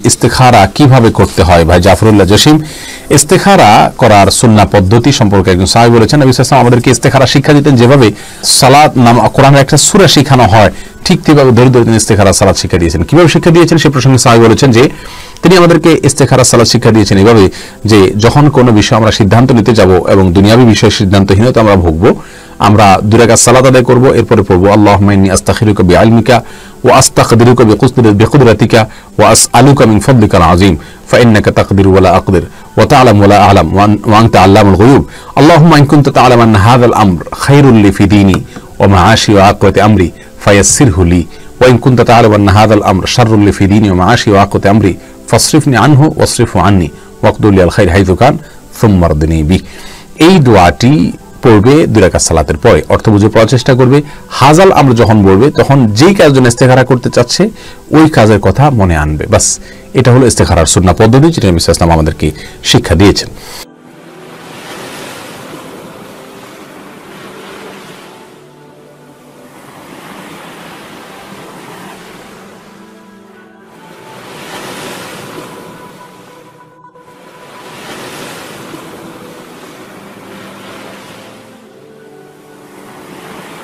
ইস্তেখারা কিভাবে করতে হয় ভাই জাফরুল্লাহ জসিম। ইস্তেখারা করার সুন্নাহ পদ্ধতি সম্পর্কে একজন সাহাবী বলেছেন, নবী সাল্লাল্লাহু আলাইহি ওয়াসাল্লাম আমাদেরকে ইস্তেখারা শিক্ষা দিতেন। যেভাবে সালাত নাম কোরআনের একটা সূরা শেখানো হয়, ঠিক তেভাবে ধরে ধরে তিনি ইস্তেখারা সালাত শিক্ষা দিয়েছেন। কিভাবে শিক্ষা দিয়েছেন সে প্রসঙ্গে সাহাবী বলেছেন যে তিনি আমাদেরকে ইস্তেখারা সালাত শিক্ষা দিয়েছেন এভাবে যে যখন কোনো বিষয় আমরা সিদ্ধান্ত নিতে যাব এবং দুনিয়াবী বিষয়ে সিদ্ধান্তহীনতা আমরা ভুগবো, আমরা 2 রাকাত সালাত আদায় করব, এরপরে পড়বো আল্লাহুম্মা ইন্নী আস্তাখিরুকা বিইলমিকা ওয়া আস্তাকদিরুকা বিকুদরাতিকা ওয়া আসআলুকা মিন ফাদলিকাল আযীম فإنك تقدر ولا أقدر وتعلم ولا أعلم وأنت علام الغيوب اللهم إن كنت تعلم أن هذا الأمر خير لي في ديني ومعاشي وعاقبة أمري فيسره لي وإن كنت تعلم أن هذا الأمر شر لي في ديني ومعاشي وعاقبة أمري فاصرفني عنه واصرفه عني واقدر لي الخير حيث كان ثم ارضني به। এই দোয়াটি পড়বে 2 রাকাত সালাতের পরে, অর্থ বুঝে পড়ার চেষ্টা করবে। হাজাল আমর যখন বলবে তখন যেই কাজের জন্য ইস্তেখারা করতে চাচ্ছে ওই কাজের কথা মনে আনবে, বাস। এটা হলো ইস্তেখারার সুন্নাহ পদ্ধতি, যেটা নবী সাল্লাল্লাহু আলাইহি ওয়াসাল্লাম আমাদেরকে শিক্ষা দিয়েছেন।